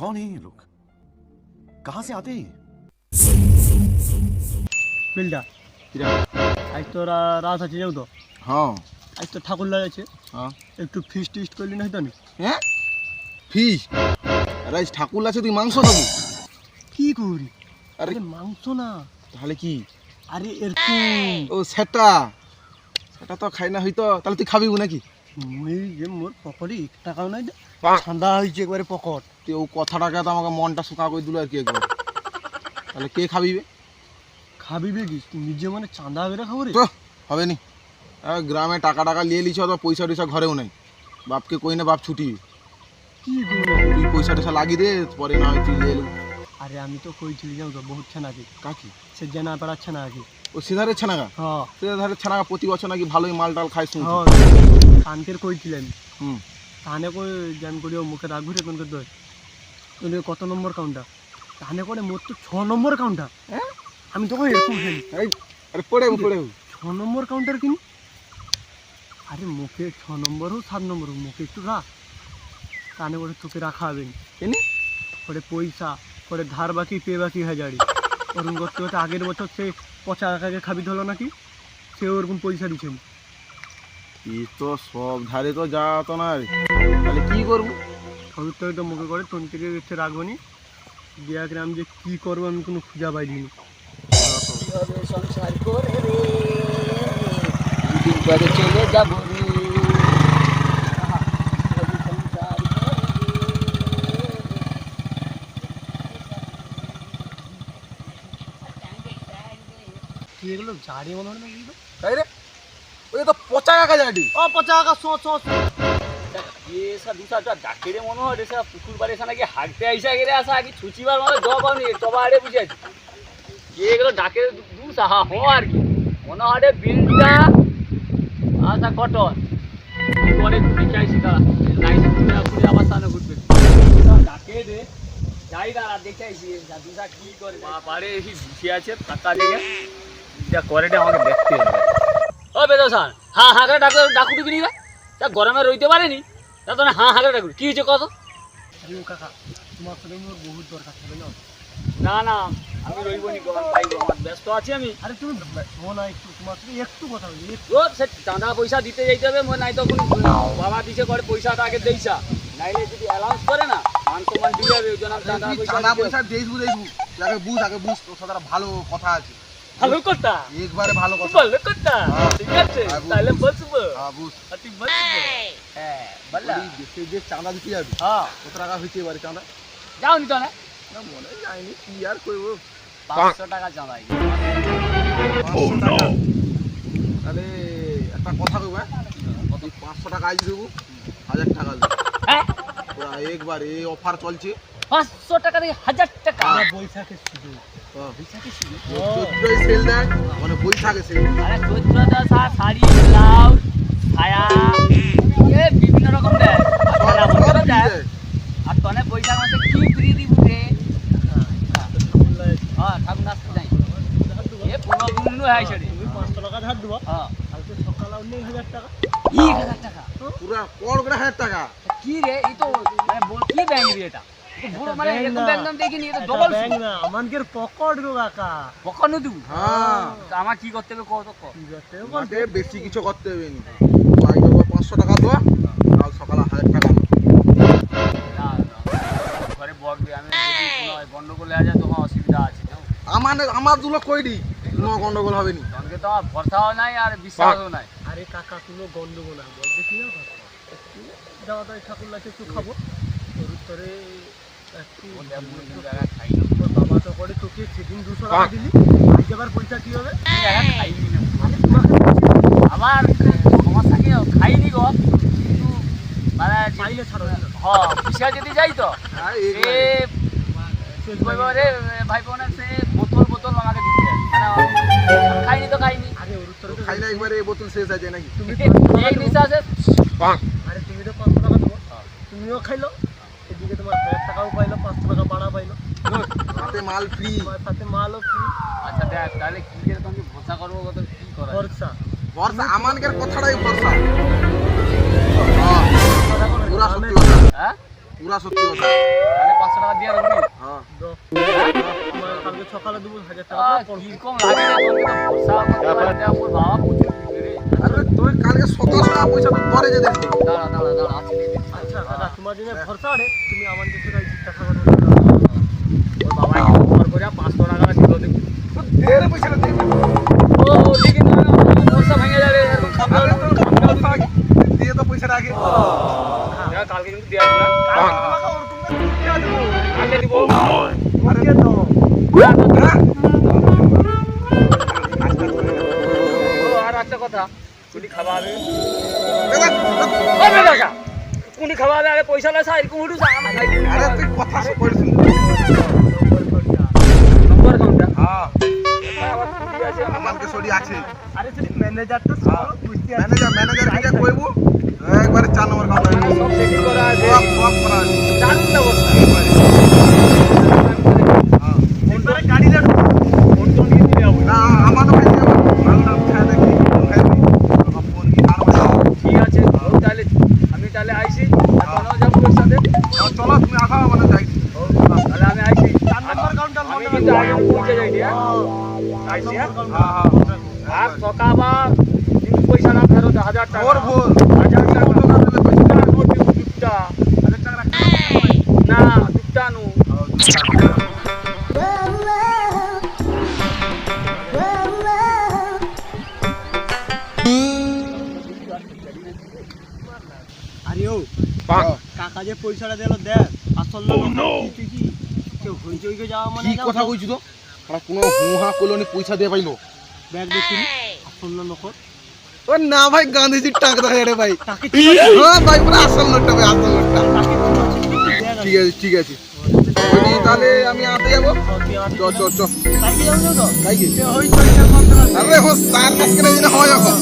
कौन है ये लोग? कहाँ से आते हैं? বিলটা আজ তো রাত আছে যাও তো হ্যাঁ আজ তো ঠাকুর লাগাচ্ছে হ্যাঁ একটু ফিস্ট টিস্ট করলি না হয়তো নি হ্যাঁ ফিশ আরে আজ ঠাকুর আছে তুই মাংস খাবি কি করি আরে আরে মাংস না তাহলে কি আরে এরকম ও সেটা সেটা তো খাই না হয়তো তাহলে তুই খাবি নাকি মুই যে মোর পকেটে 1 টাকাও নাই ঠান্ডা হয়েছে একবারে পকেট তুই ও কথাটাকে তো আমাকে মনটা শুকা করে দিল আর কি একবার তাহলে কে খাবি খাবি বেগিস তুই নিজে মানে চাঁদা করে খাবো রে তো হবে নি গ্রামে টাকা টাকা নিয়ে লিছ তো পয়সা টয়সা ঘরেও নাই বাপকে কই না বাপ ছুটি কি গো তুই পয়সা টয়সা লাগিয়ে দে পরে না হয় তুই নিয়ে এলু আরে আমি তো কইছিলি যাও তো বহুত ছানাকি কাকি সে জানা পারাচ্ছে না আগে ও সিধারের ছানাগা হ্যাঁ সিধারের ছানাগা প্রতি বছর নাকি ভালোই মাল টাল খাই শুনছি হ্যাঁ কানকের কইছিলেন হুম কানে কই জ্ঞান করিও মুখে রাখবি রে কোনকে দই তুই কত নম্বর কাউন্টার কানে করে মোর তো 6 নম্বর কাউন্টার হ্যাঁ আমি তো এরকম খেলি এই আরে পড়ে 6 নম্বর কাউন্টার কিনি আরে মুখে 6 নম্বর হোক 7 নম্বর হোক মুখে একটু রাখ কানে করে তোকে রাখা হবে না এনি করে পয়সা করে ধার বাকি পে বাকি হাজারি ওরকম করতে করতে আগের বছর সে পচা কাকাকে খাবি ধরলো নাকি সে ওরকম পয়সা দিচ্ছেন এই তো সব ধারে তো যা তো না রে। তাহলে কি করবো সবই তো মুখে করে তোর থেকে এসে রাখবো নি দিয়া গ্রাম যে কি করবো আমি কোনো খুঁজা পাইনি সংসার করে রে দুদিন পরে চলে যাব রে কি এগুলো জারি মনে হয় না কি তাই রে ওই তো পচা কাকা যাটি ও পচা কাকা শো এসা দুসাটা ডাকেরে মনে হয় এসা পুকুর বাড়ি এসা নাকি হাঁটতে আইসা গেলে আসা কি ছুচিবার মানে জব আনি তবা আড়ে বুঝে আছে এগুলো ডাকের দুসা হো আর কি মনে হয় বিলটা আচ্ছা কটন অনেক দেখাইছি তারা লাইসে ঘুরে আবার সামনে ঘুরবে ডাকে রে যাই না দেখাইছি দুসা কি করে বাড়ি এই বসে আছে ফাঁকা জায়গা যা করে আমাকে দেখতে হবে ও বেদসান হ্যাঁ হ্যাঁ করে ডাকুটি কিনি না তা গরমে রইতে পারেনি তা তো হ্যাঁ হ্যাঁ করে ডাকুটি কি হয়েছে কত কাকা তোমার সাথে মোর বহুত দরকার হবে না না না আমি রইব নি গরম পাইব আমার ব্যস্ত আছি আমি আরে তুমি মনে একটু তোমার সাথে একটু কথা বলি ও সে চাঁদা পয়সা দিতে যাইতে হবে মনে নাই তখন বাবা দিছে করে পয়সাটা আগে দেইছা নাইলে যদি অ্যালাউন্স করে না মান সম্মান দিয়ে যাবে ওই জন্য চাঁদা চাঁদা পয়সা পয়সা দেইবু আগে বুঝ তোর সাথে একটা ভালো কথা আছে ভালো কথা একবারে ভালো কথা ভালো কথা ঠিক আছে তাহলে বসবো হ্যাঁ বুঝ তুই বসবো হ্যাঁ বললা দেশে যে চাঁদা দিতে যাবি হ্যাঁ কত টাকা হইতে পারে চাঁদা যাও নি তো না না মনে যায়নি কি আর করবো 500 টাকা চাঁদাই তাহলে একটা কথা কইব কত 500 টাকা আইজ দেবো 1000 টাকা দেবো হ্যাঁ পুরা একবার এই অফার চলছে 500 টাকা থেকে 1000 টাকা বৈশাখের শুধু পয়সাকে শুধু চৈত্রই সেল দেয় মানে বৈশাখে সেল আরে চৈত্রটা শাড়ি ব্লাউজ ছায়া এ বিভিন্ন রকম দেয় আর বছরও দেয় আর তনে বৈশাখ মাসে কি ফ্রি দিব রে হ্যাঁ ঠাকুর নাচতে যাই এ পুরো হয় সেটি তুমি 500 টাকা ধার দেবো হ্যাঁ কালকে সকালে অন্য 1000 টাকা 1000 টাকা পুরা কড় করে 1000 টাকা কি রে এই তো মানে বল কি ব্যাংক রে এটা পুরো মানে একদম একদম দেখিনি এটা ডবল ব্যাংক না আমাদের পকেট গো কাকা কখনো দিব হ্যাঁ আমার কি করতে হবে কত কর কি করতে হবে তোমাকে বেশি কিছু করতে হবে না আই দেবো 500 টাকা দাও কাল সকালে 1000 টাকা ঘরে বকবে আমি যদি কোনো গন্ডগোল হয়ে যায় তখন অসুবিধা আছে আমার দুলো কই দি কোনো গন্ডগোল হবে না তনকে তো আমার ভরসাও নাই আর বিশ্বাসও নাই আরে কাকা কোনো গন্ডগোল না বলতে কি না যাওয়া তাই ঠাকুর লাগে একটু খাবো ওর উত্তরে একটু খাই তোর বাবা তো করে তোকে সেদিন 200 টাকা দিলি আজ আবার পয়সা কি হবে খাইনি না আরে তোমাকে আবার সমস্যা কি খাইনি গো কিন্তু মানে পাইলে ছাড়ো হ্যাঁ পিসা যদি যাই তো হ্যাঁ সে কইবারে ভাই বোন সে বোতল আমাকে দিতে খাইনি তো খাইনি আরে ওর উত্তরে তো খাই না একবারে এই বোতল শেষ আছে নাকি তুমি এই নিঃশ্বাসে আরে তুমি তো 500 টাকা দেবো তুমিও খাইলো এদিকে তোমার 1000 টাকাও পাইলো 500 টাকা ভাড়া পাইলো হাতে মাল ফ্রি তোমার সাথে মালও ফ্রি আচ্ছা দেখ তাহলে কি করে তুমি ভরসা করবো কত কি করা খরচা ভরসা আমানকের কথাটাই ভরসা পুরা সত্যি কথা হ্যাঁ পুরা সত্যি কথা। তাহলে 500 টাকা দিয়ে দেবো নি? হ্যাঁ আমার কালকে সকালে দেবো 1000 টাকা কিরকম লাগে রে তোর কথা ভরসা করতে পারি না, আমার বাবা প্রচুর দিবে রে। আরে তুই কালকে সকাল সকাল পয়সা তো ধরে যেতে দিবি। দাঁড়া দাঁড়া দাঁড়া আছে নি দিচ্ছি। আচ্ছা দাদা তোমার জন্য ভরসা রে তুমি আমার কাছে জিজ্ঞাসা করো ওর বাবাকে খবর করে 500 টাকা দিল দেখি। তো দে রে পয়সাটা দে। ও দেখি না ভরসা ভেঙে যাবে এরকম খাবে আরে তোর পয়সা দিয়ে তো পয়সাটা আগে। না কালকে কিন্তু দেয়া দিবে না। কালকে দিব। আরে কে তো হ্যাঁ? ও আর একটা কথা কুনি খাওয়া হবে দাদা, হবে টাকা কুনি খাওয়া হবে আরে পয়সা লয় সাইড কুড়ু যা আমার খাই দিবি। আরে তুই কথা সব করিস না। নম্বর কাউন্টা হ্যাঁ আবার কুড়ি আছে আমাকে সরি আছে। আরে তুই ম্যানেজারটা হ্যাঁ। সব বুঝতে ম্যানেজার কে কইবো একবারে 4 নম্বর কাউন্টার সব সেটিং করা আছে সব করা আছে। দারুণ ব্যবস্থা হ্যাঁ একবারে গাড়ি লাগবে ফোন টোন কিছু দেওয়া হবে না আমার ভাই মালটা খায় দেখি খাইবি ফোন কি আর ঠিক আছে ও তাহলে আমি তাহলে আইছি এখনো যাবো ওর সাথে চলো তুমি আসা মানে যাই। তাহলে আমি আইছি 4 নম্বর কাউন্টার আমি কিন্তু আগে পৌঁছে যাই হ্যাঁ আইছি হ্যাঁ আর সকাবা কিন্তু পয়সা না ফেরত 1000 টাকা ভোর ভোর 1000 টাকা কত না দিলে পয়সা টাকা নোট দিব দুটা 1000 টাকা রাখ। না দুটা নু আরে ও কাকা যে পয়সাটা দিল দেখ আসল না তুই কি কেউ হইচইকে যাওয়া মানে কি কথা কইছি তো আমরা কোনো হুহা কলোনি পয়সা দিয়ে পাইলো। ব্যাগ দেখিনি আসল না নকল ও না ভাই গান্ধীজির টাকা দেখা রে ভাই। তাকে হ্যাঁ ভাই পুরো আসল নোটটা ভাই আসল নোটটা। ঠিক আছে ঠিক আছে ওই তাহলে আমি আনতে যাবো। চ চ চ তাই কি আরে হো সার মাস কেন যেন হয় এখন।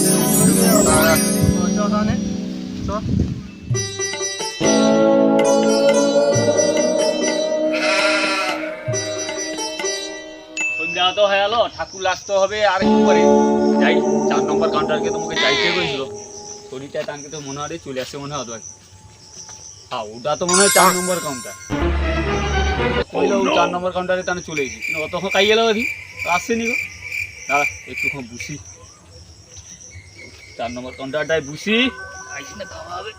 সন্ধ্যা তো হয়ে গেল ঠাকুর আসতে হবে আর একটু পরে যাই 4 নম্বর কাউন্টারকে তোমাকে যাইতে কইছিল শরীরটা টানকে তো মনে হয় চলে আসছে মনে হয় অতবার হ্যাঁ ওটা তো মনে হয় 4 নম্বর কাউন্টার কইলো 4 নম্বর কাউন্টারে তানে চলে এসেছি কিন্তু অতক্ষণ কাই গেল ওদি আসছেনি গো দাঁড়া একটুক্ষণ বুঝি 4 নম্বর কাউন্টারটায় বুঝি আইসি না খাওয়া হবে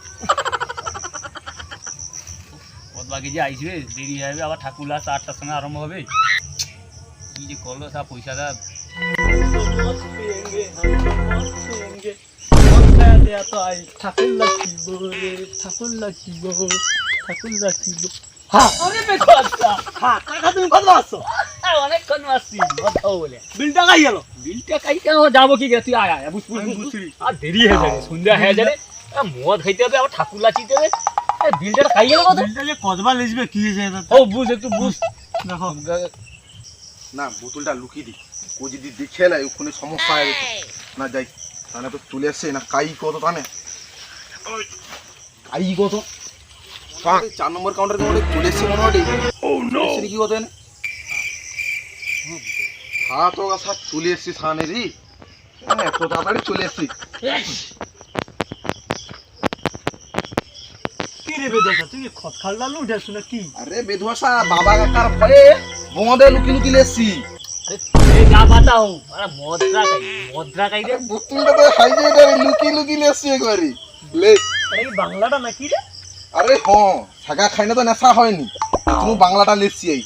কত বাকি যে আইসবে দেরি হবে আবার ঠাকুর লাস 8টার সময় আরম্ভ হবে কি যে করলো সব পয়সাটা অনেকক্ষণ আসছি বলে বিলটা খাই গেল বিলটা খাই কেন যাবো কি তুই আয় আয় বুঝবি আর দেরি হয়ে যাবে সন্ধ্যা হয়ে যাবে মদ খাইতে হবে আবার ঠাকুর লাচিতে হবে বিলটা খাই গেল কথা বিলটা যে কতবার লিখবে কি হয়েছে ও বুঝ একটু বুঝ দেখো না বোতলটা লুকিয়ে দি ও যদি দেখে নেয় ওখানে সমস্যা হয়ে গেছে না যাই তাহলে তো চলে আসছে না কাই কত তানে কাই কত 4 নম্বর কাউন্টার মধ্যে চলে এসছে মনে হয় কি কত এনে হ্যাঁ তো স্যার চলে এসছি সামনে রি এত তাড়াতাড়ি চলে এসছি কি রে বেদা তুই খত খালটা উঠে শুনে কি আরে বেধুয়াশা বাবা কাকার ভয়ে বোঁদে লুকি লুকি লেসছি এই যা বাতাও আরে মদরা খাই রে বোতলটা তো হাইজে লুকি লুকি লেসছি একবারে লে আরে এই বাংলাটা নাকি রে আরে হ্যাঁ ছাগা খাই না তো নেশা হয়নি তুমি বাংলাটা লেসছি এই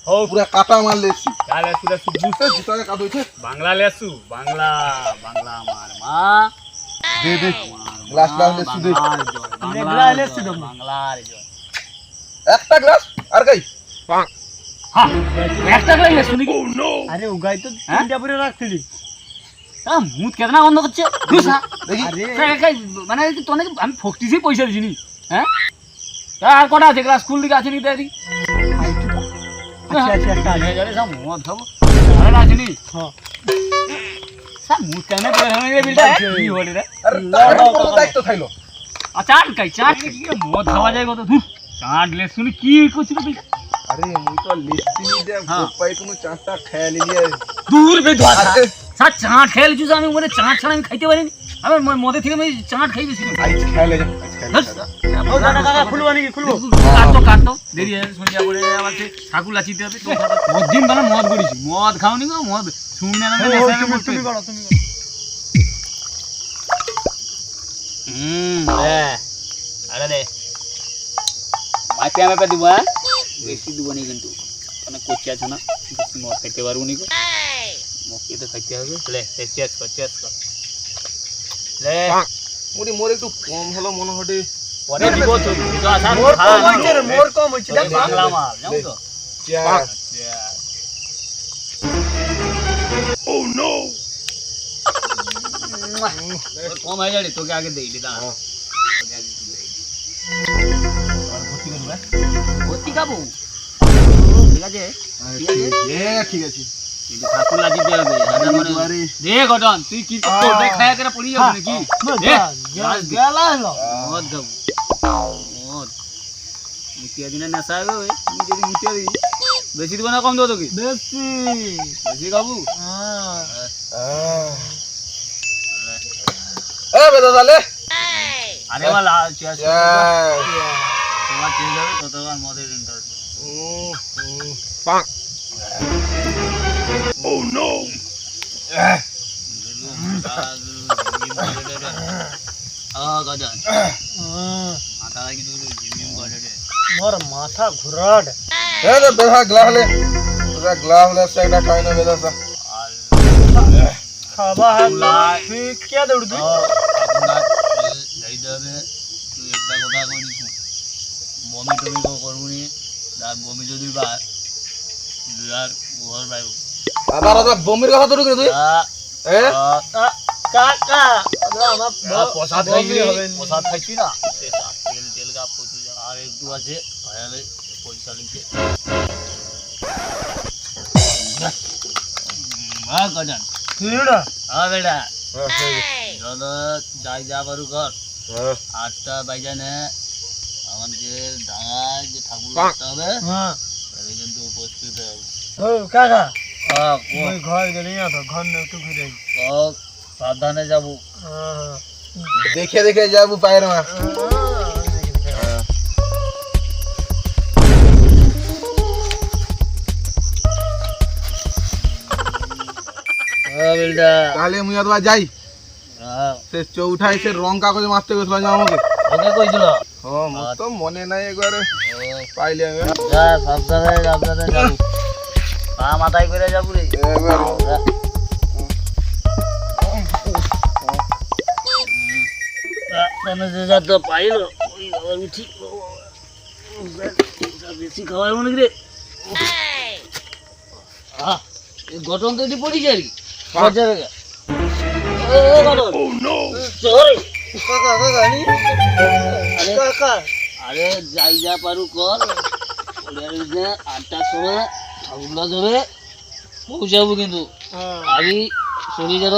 হো পুরা কাটা মার লেসছি তাহলে সুরা বুঝতে জিতাকে কাট হইছে বাংলা লেসু বাংলা বাংলা আমার মা দে দে গ্লাস গ্লাস লেসছি দে বাংলা লেসু দাও বাংলার জয় একটা গ্লাস আর গাই হ্যাঁ একটা করে লেসু নাকি আরে ও গাই তো তিনটা পরে রাখছিলি মুখ কেতনা বন্ধ করছে দুসা দেখি মানে তোনে আমি ফকটিসই পয়সা দিছিনি হ্যাঁ আর কটা আছে ক্লাস স্কুল দিকে আছে নি দাদি আচ্ছা আচ্ছা একটা আছে যারে সব মদ খাবো আরে আসেনি হ্যাঁ সব মুখ কেন পড়ে হবে বিলটা কি হলি রে আরে তার পুরো দায়িত্ব থাইলো চাট কি মদ খাওয়া যায় কত দূর চাট লেসুনি কি করছিস তুই আরে মুই তো লেসছি দে হ্যাঁ। পাই কোনো চাটা খেয়ে নিয়ে দূর বে ধোয়া স্যার চাট খেয়ে লিছুস আমি মনে চাট ছাড়া আমি খাইতে পারিনি আমি মদে থেকে আমি চাট খাই বেশি আইজ খেলে আইজ খেলে ও দাদা কাকা খুলবো নাকি খুলবো কাটতো দেরি হয়ে সন্ধ্যা করে আবার সে ঠাকুর লাচিতে হবে মদ দিন মানে মদ করেছি মদ খাওনি গো মদ শুনে না তুমি করো আরে দে মাপে মাপে দিব হ্যাঁ বেশি দিব নি কিন্তু অনেক কচি আছে না বেশি মদ খাইতে পারবো নি গো মদকে তো খাইতে হবে লে চেস কর লে মুড়ি মোর একটু কম হলো মনে হটে পরে দিব তো তো আসা মোর কম হইছে দেখ বাংলা মাল জানো তো চেয়ার কম হয়ে যাবে তোকে আগে দেই দিদা ভর্তি খাবো ঠিক আছে ঠিক আছে কিন্তু ঠাকুর লাগিতে হবে দাদা মানে দে গঠন তুই কি করতে খায়া করে পড়ি যাবে নাকি গেলা হলো মদ খাবো মদ মুতিয়া দিনে নেশা হবে ওই তুমি যদি মুতিয়া দিবি বেশি দিব না কম দেবো তোকে বেশি খাবো বেদা তাহলে আরে বালা চেয়ার তোমার চেয়ে যাবে ততবার মদের ইন্টারেস্ট Oh no! মোর মাথা ঘুরাড বেদা গ্লাহলে গ্লাহলে একটা খাই না বেদা সা খাবা है তুই কে দৌড় তুই যাইতে হবে তুই একটা কথা করিস বমি টমি করবুনি আর বমি যদি বার আর ঘর বাইব আবার আবার বমির কথা তো তুই কাকা আমার প্রসাদ খাইছি না তেল তেল গা প্রচুর আর একটু আছে ভাইয়ালে পয়সা লিখে গজান হ্যাঁ বেটা চলো যাই যা পারু ঘর 8টা বাজানে আমাকে ডাঙায় যে ঠাকুর করতে হবে তাহলে কিন্তু উপস্থিত হবে ও কাকা হ্যাঁ ওই ঘর গেলি না তো ঘর না একটু ঘুরে সব সাবধানে যাবো দেখে দেখে যাবো পায়ের মা তাহলে মুই অথবা যাই সে চৌঠায় সে রং কাগজে মারতে গেছিল আমাকে ওকে কইছিল মোর তো মনে নাই একবারে পাইলে আমি যা সাবধানে যাবো পা মাথায় করে যাবো রে তো পাইলো উঠি বেশি খাওয়ার মনে রে গঠন তো এটি পড়ি যাই আরে যাই যা পারু কর 8টার সময় ঠাকুরলা যাবে পৌঁছাবো কিন্তু আমি শরীর যেন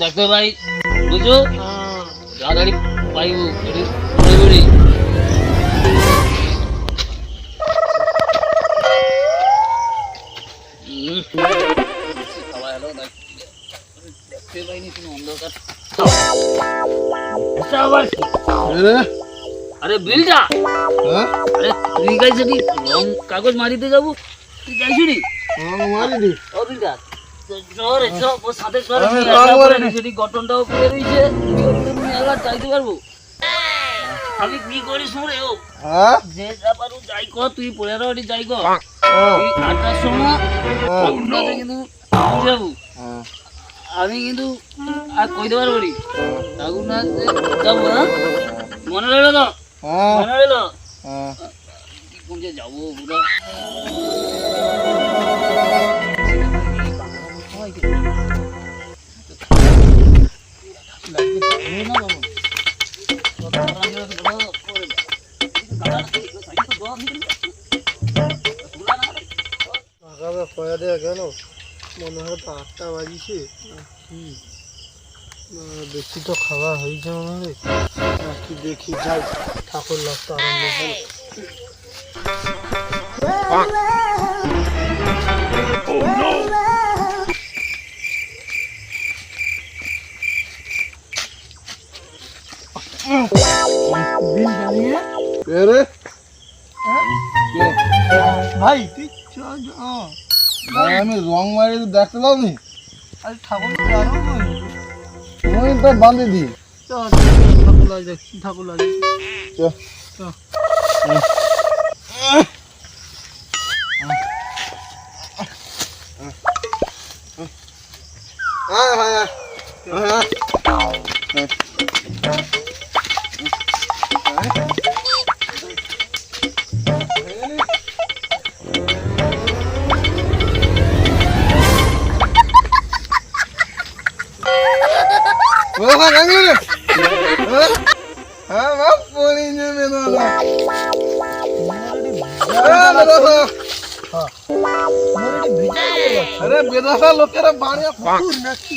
দেখতে পাই বুঝছো তাড়াতাড়ি পাইব বেড়ি খাওয়া এলো দেখতে পাইনি কোনো অন্ধকার আরে বিলটা আরে তুই গাইছে নি রং কাগজ মারিতে যাবো তুই যাইছি নি মারিনি ও বিলটা জোরে সব সাথে করে গঠনটাও করে রইছে তুমি একবার চাইতে পারবো আমি কি করি শুনে ও যে যা পারু যাই কর তুই 15 যাই কর তুই 8টার সময় কিন্তু যাবো আমি কিন্তু আর কইতে পারবো নি ঠাকুর না যাবো না মনে রইলো তো মনে রইলো কোন যে যাবো পুরা কয়া দেয়া গেল মনে হয় তো 8টা বাজিছে বেশি তো খাওয়া হয়েছে মনে হয় কি দেখি যাই ঠাকুর লাগতো আরম্ভ হল বিল জ্বালিয়ে কে রে? কে? ভাই তুই ভাই, আমি রং মারি দেখতে পাবনি, আরে ঠাকুর জানো তুমি তো বান্ধি দি। ঠাকুর লাগে ঠাকুর লাগে হ্যাঁ হ্যাঁ হ্যাঁ अरे बेदासा लोकेरा बाणिया फुकुर नाची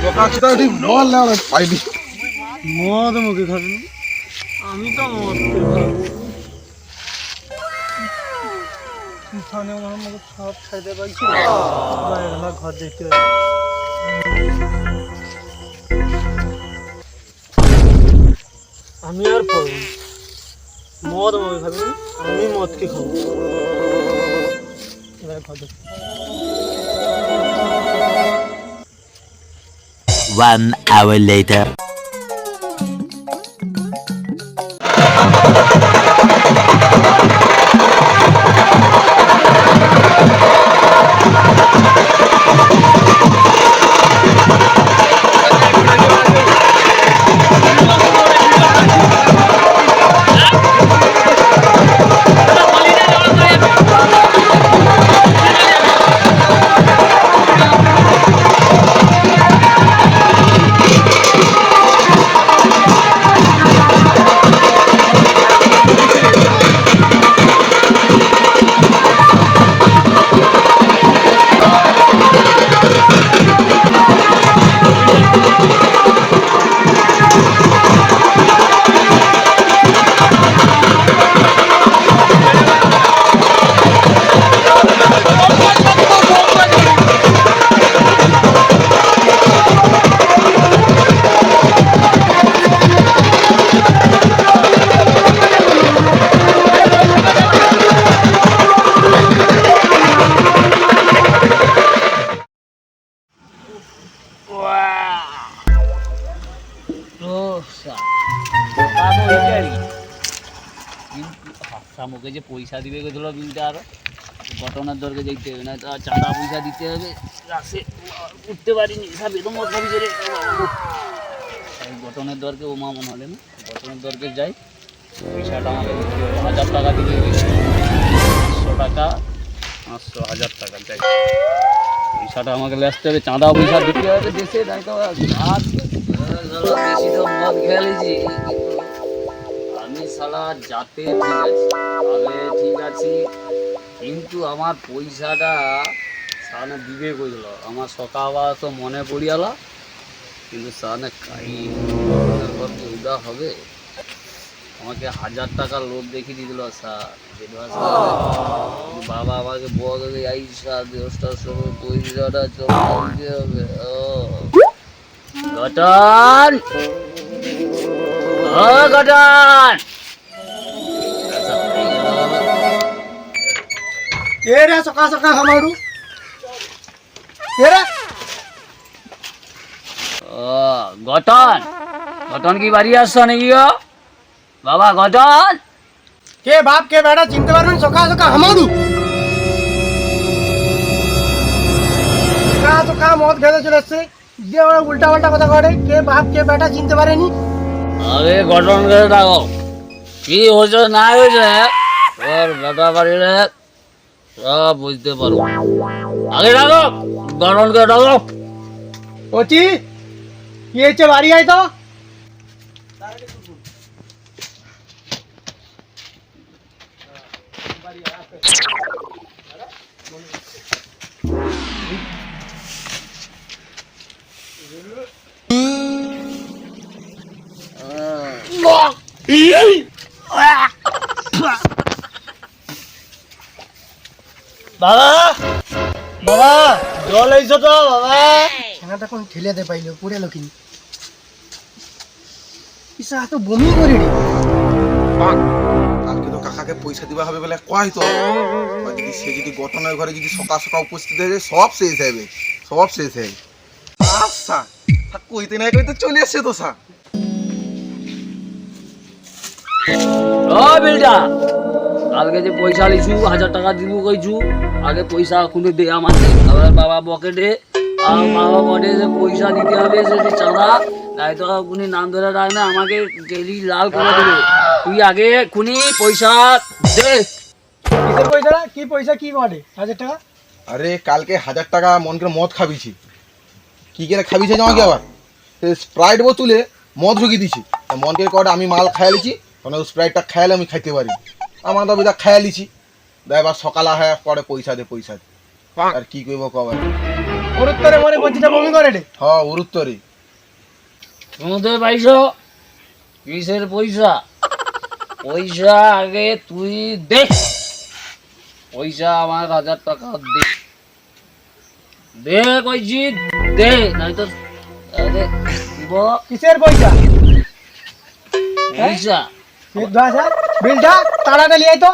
বকাচটা ঠিক বল না পাইনি মদ মুখে খাবেন আমি তো মদ খানে আমার মুখে সব খাইতে পারছি না ঘর দেখতে আমি আর পড়ব মদ মুখে খাবেন আমি মদকে খাবো এবার ঘর দেখতে 1 hour later. মুখে যে পয়সা দিবে গেছিল বিলটা আরো ঘটনার দরকে দেখতে হবে না তো চাঁদা পয়সা দিতে হবে রাসে উঠতে পারিনি সব এরকম মত ভাবি যে ঘটনার দরকে ও মা মনে হলে না ঘটনার দরকে যাই পয়সাটা আমাকে দিতে হবে 1000 টাকা দিবে 500 টাকা 500 1000 টাকা যাই পয়সাটা আমাকে আসতে হবে চাঁদা পয়সা দিতে হবে দেশে তাই তো বেশি তো মদ খেয়ালেছি আমি সালা যাতে ঠিক আছে তবে ঠিক আছে কিন্তু আমার পয়সাটা সামনে দিবে কইল আমার সকালবেলা তো মনে পড়িয়াল কিন্তু সামনে কাই হবে আমাকে 1000 টাকার লোভ দেখিয়ে দিল বাবা আমাকে বলে আইসা 10টার সময় পয়সাটা চলে হবে গঠন ও গঠন এ রে সকা সকা হামারু এ রে গঠন গঠন কি বাড়ি আসছো নাকি গো বাবা গঠন কে বাপ কে বেটা চিনতে পারবেন সকা সকা হামারু সকা সকা মদ খেতে চলে এসছে যে ওরা উল্টা পাল্টা কথা করে কে বাপ কে বেটা চিনতে পারেনি আরে গঠন করে ডাকো কি হয়েছে না হয়েছে ওর বেটা বাড়িরে সব বুঝতে পারবো আগে ডাকো গঠন করে ডাকো ওচি কি হয়েছে বাড়ি আয় তো বাবা বাবা জল আইছো তো বাবা ছানাটা কোন ঠেলে দে পাইলো পুরে লকিনি ইসা তো বমি করে রে কালকে তো কাকাকে পয়সা দিবা হবে বলে কয় তো যদি সে যদি গঠনের ঘরে যদি সকাল সকাল উপস্থিত হয়ে যায় সব শেষ হবে, সব শেষ হবে। আচ্ছা কইতে নাই কইতে চলে আসছে তো স্যার। ও বিলটা কালকে যে পয়সা লিছু 1000 টাকা দিব কইছু আগে পয়সা কোনে দে আমাকে আবার বাবা পকেটে আর বাবা বলে যে পয়সা দিতে হবে যে চাঁদা নাই তো কোনি নাম ধরে রাখ না আমাকে ডেলি লাল করে দিবে তুই আগে কোনি পয়সা দে কিসের পয়সা কি পয়সা কি বলে 1000 টাকা আরে কালকে 1000 টাকা মন করে মদ খাবিছি কি করে খাবিছে আমাকে আবার স্প্রাইট বোতলে মদ ঢুকিয়ে দিছি মন করে কটা আমি মাল খাইলিছি তখন স্প্রাইটটা খাইলে আমি খাইতে পারি আমার তো বিদা খাইলিছি এবার সকালে হয় পরে পয়সা দে আর কি কইব কবার ওর উত্তরে মনে পঞ্চিটা বমি করে রে হ্যাঁ ওর উত্তরে শুনতে পাইছো কিসের পয়সা পয়সা আগে তুই দে পয়সা আমার 1000 টাকা দে দে কইছি দে নাই তো দিব কিসের পয়সা পয়সা বিলটা তাড়াতাড়ি আই তো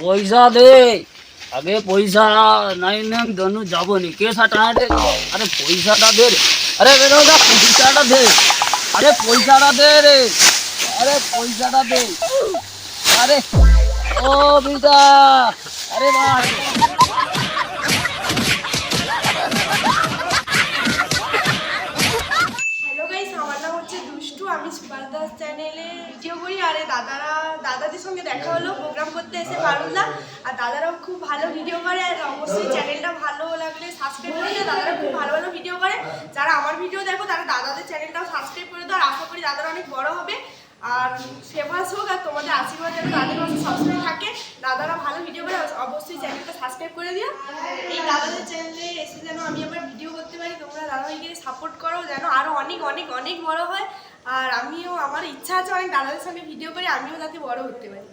পয়সা দে আগে পয়সা নাই না দনু যাবনি কে সাটা দে আরে পয়সাটা দে রে আরে বেরোদা পয়সাটা দে আরে পয়সাটা দে রে আরে পয়সাটা দে আরে ও বিটা আরে মা হ্যালো গাইস, আমার নাম হচ্ছে দুষ্টু। আমি সুভাষ দাস চ্যানেলে ভিডিও করি। আর দাদাদের সঙ্গে দেখা হলো প্রোগ্রাম করতে এসে ফারুল্লা। আর দাদারাও খুব ভালো ভিডিও করে। আর অবশ্যই চ্যানেলটা ভালো লাগলে সাবস্ক্রাইব করে দিও। দাদারা খুব ভালো ভালো ভিডিও করে। যারা আমার ভিডিও দেখো তারা দাদাদের চ্যানেলটাও সাবস্ক্রাইব করে দাও। আর আশা করি দাদারা অনেক বড় হবে আর ফেমাস হোক। আর তোমাদের আশীর্বাদ যেন তাদের কাছে সবসময় থাকে। দাদারা ভালো ভিডিও করে, অবশ্যই চ্যানেলটা সাবস্ক্রাইব করে দিও। এই দাদাদের চ্যানেলে এসে যেন আমি আবার ভিডিও করতে পারি, তোমরা দাদাভাইকে সাপোর্ট করো যেন আরও অনেক অনেক অনেক বড় হয়। আর আমিও আমার ইচ্ছা আছে অনেক দাদাদের সঙ্গে ভিডিও করে আমিও যাতে বড় হতে পারি।